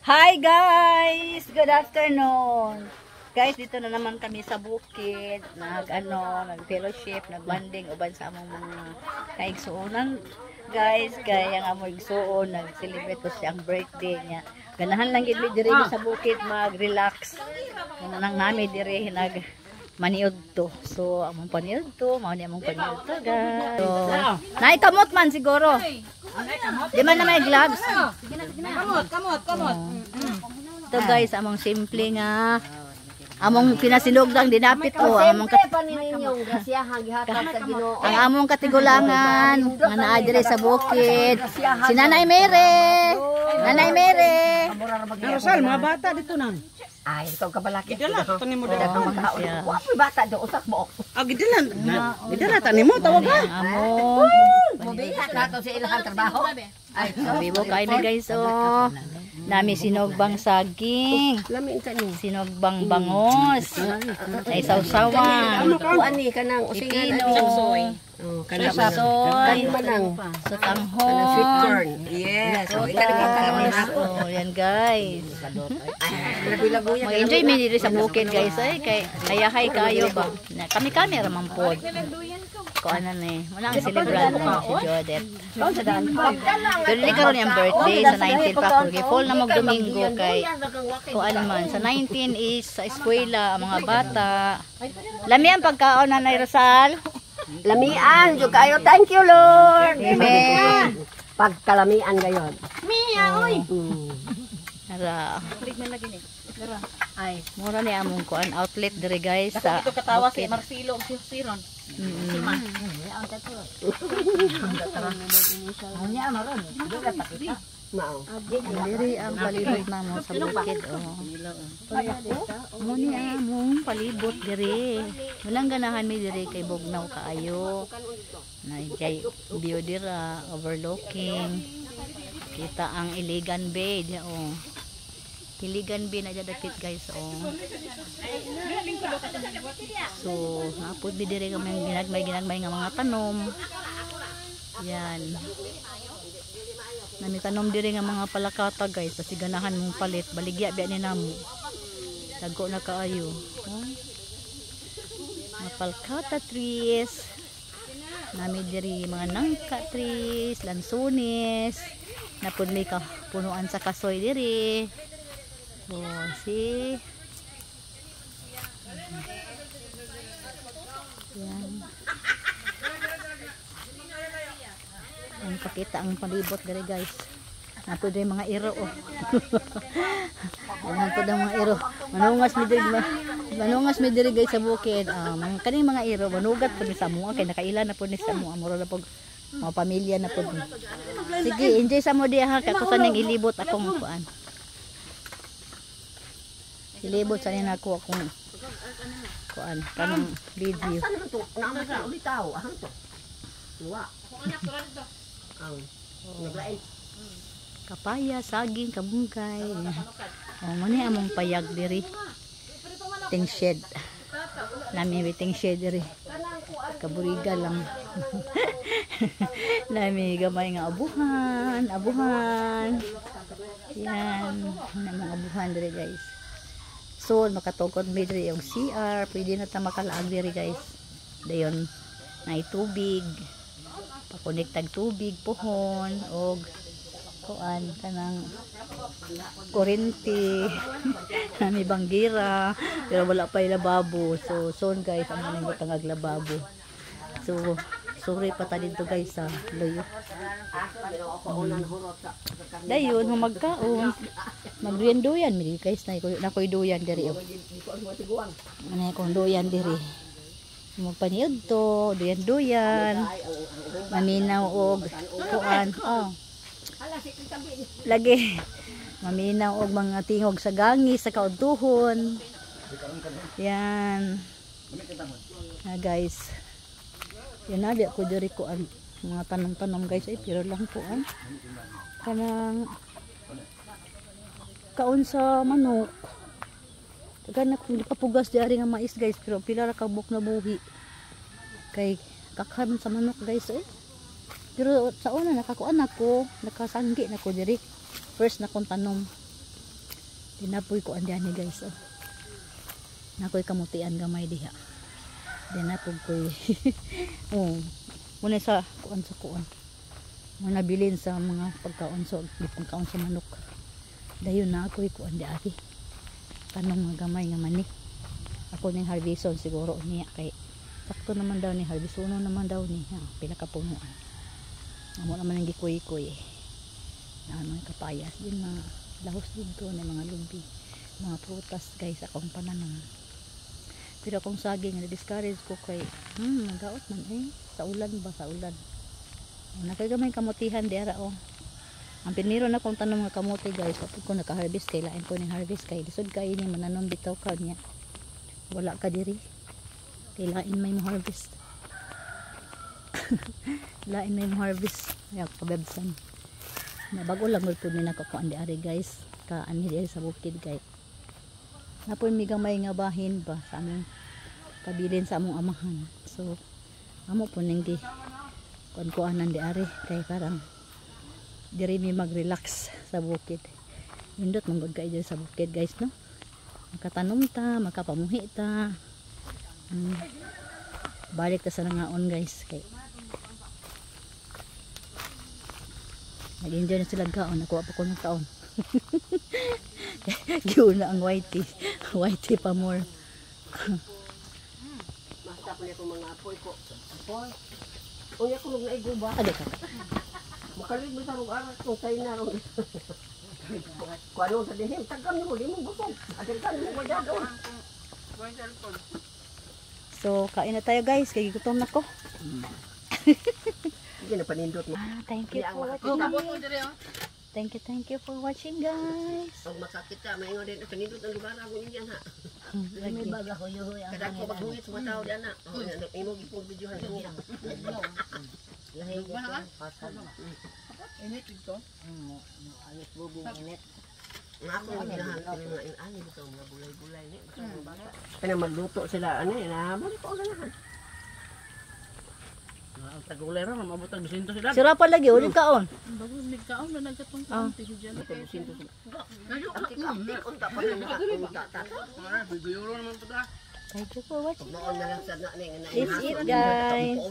Hi guys! Good afternoon! Guys, dito na naman kami sa bukid. Nag-fellowship, nag-banding, uban sa among mga kaigsuonan. Guys, kaya ang among igsuon, nag-celebrate ko siyang birthday niya. Ganahan lang gid diri sa bukid, mag-relax. Nang nami diri, maniod to. So, among paniod to, mao ni among paniod to, guys. So, naikamot man siguro. Di man na may gloves. Kamot. Ito guys, among simple nga. Among pinasinugdang dinapit ko. Among ang among katigulangan. Nga naa diri sa bukid. Si Nanay Mere. Nanay Mere. Rosal, mga bata dito nang. Ay, ikaw ka balaki. Gidala, tanim mo daw. Wapoy bata do usak mo. Ah, gidala. Gidala tanim mo tawag ka. Among. Mobihat na to sa ilang trabaho. Ay, Sabi mo kayo na guys, oh. Nami sinogbang saging. lamin ka ni. Sinogbang bangos. Ay sausawan. Kuan ni kanang usingan Pipino. Oh, Soy. kanang manang. Sotanghon. Sweet corn. Yes. Oh, ikaw nagkakaroon ako. Oh, yan guys. Lagoy-lagoy. Mag-enjoy mi dito sa bukid guys ay kaya kayo ba. Kami camera man pod. Ko ano ni, wala ang celebrant mo si Jodet. Pero di karon yung birthday sa 19 pa kung full na mag-Domingo kay ko ano man sa 19 is sa eskwela ang mga bata. Lami ang pagkaon na Nanay Rosal. Lamian, jud kayo. Thank you, Lord. Amen. Pagkalamian gayon. Mia, oy. Ara. Ay, mura ni among kuan outlet dire guys sa Ito katawa si Marcelo ug si Siron. Mao. Diri ang palibot namo sa bukid oh. Muni among palibot diri. Walang ganahan mi diri kay bugnaw kaayo. Naijay view dira overlooking. Kita ang Iligan Bay di oh. Iligan Bay na dapit guys oh. So, napud mi diri kami ginagmay nga mga tanom. Yan. Nami tanom diri nga mga palakata guys, kasi ganahan mong palit, baligya biya ni namo. Dago na kaayo. Oh. Mga palakata trees. Nami diri mga nangka trees, lansones. Napud may punuan sa kasoy diri. So, see. Yan. Ang pakita ang palibot diri guys. Napud rin mga iro oh. Napud ang mga iro. Manungas mi diri guys sa bukid. Mga kaning mga iro manugat pud sa mo kay nakaila na pud ni sa mo amoro na pud mga pamilya na pud. Sige, enjoy sa mo diha katusan ning ilibot akong kuan. Ilibot sa nina ako akong kuan kanang video. Saan naman to? Naman na ulit tao. Ahang to. Luwa. Ang naglain. Kapaya, saging, kabungkay. Oh, mani among payag diri. Ting shed. Nami biting shed diri. Kaburiga lang. Nami gamay nga abuhan. Yan, nami abuhan diri guys. So, makatungkod mi diri yung CR, pwede na ta makalaag diri guys. Dayon na tubig. Pakonektag tubig, pohon og kuan kanang kuryente. Nami banggira, pero wala pa lababo. So, soon guys, ang nang tangag lababo. So, sorry pa ta dito guys sa loyo. Dayon magkaon. Magduyan-duyan mi guys na koy duyan diri. Ana ko duyan diri. Magpaniod to, duyan-duyan. Maminaw og kuan. Oh. Lagi maminaw og mga tingog sa gangi sa kaudtuhon. Yan. Guys. Yan na ko diri ko ang mga tanom-tanom guys ay pero lang ko an kanang kaon sa manok. Tagan na papugas di ari nga mais guys pero pila ra ka buk na buhi. Kay kakhan sa manok guys eh. Pero sa una nakakuan ako, nakasanggi na ko diri. First na kong tanom. Dinapoy ko andiyan ni guys. Oh. Nakoy kamutian gamay diha. Dinapog ko. Oh. Muna sa kuan sa kuan. Muna bilin sa mga pagkaon so pagkaon sa manok. Dayon na ako'y kuan di ari. Kanang mga gamay nga mani. Ako ning harveston siguro niya kay sakto naman daw ni harvestono naman daw ni pila ka punuan. Amo naman ang gikuy-kuy. Ano kapayas din mga lahos dito na mga lubi, mga prutas guys akong pananom. Pero kung saging na-discourage ko kay nagaot man sa ulan ba sa ulan. Nakagamay kamutihan dira oh. Ang piniro na kong tanong nga kamote guys, kapag ko naka-harvest kay lain ko ning harvest kay lisod kay ni mananom bitaw ka niya. Wala ka diri. Kay lain may mo harvest. Lain may mo harvest. Ay kabebsan. Na bago lang gud pud ni nakakuan di ari guys. Ka ani diri sa bukid guys. Napoy mi gamay nga bahin ba sa among kabilin sa among amahan. So amo po ning gi kuan-kuanan di ari kay parang diri mi mag-relax sa bukid. Indot man gud kay sa bukid guys no. Makatanom ta, makapamuhi ta. Balik ta sa nangaon guys kay nag-enjoy na sila gaon. Nakuha pa ko ng taon. Giuna ang whitey. Whitey pa more. Basta pa niya itong mga apoy ko. Apoy. Unya ko nung naiguba. Ade ka. Makalig mo sa lugar. Kung sa'yo na rin. Kung ano sa dihim. Tagam niyo. Di mo busog. Atin ka niyo. Wala doon. So kain na tayo guys. Kaya gutom na ko. Hindi na panindot mo. Thank you for watching. Thank you for watching guys. Pag masakit ka, may din panindot ang lugar ako niyan ha. Lagi. Kada ko maghuhit sa mataw diyan na. Imo gipong videohan sa niya. Init ito. Nga ako yung ginahan ko yung mga inani dito, mga bulay-bulay ni. Kaya magluto sila, ano yun, balik ko ganahan. Ang tagulay ra mabot ang 200 sila. Sira pa lagi. Ulit kaon. Bago nagkaon na nagkatong kaunti diyan. Ito, 200 sila. Ang kikapit, unta pa rin nakakunta. Euro naman pa ta. Thank you for watching. Noon na lang sa na. This it guys.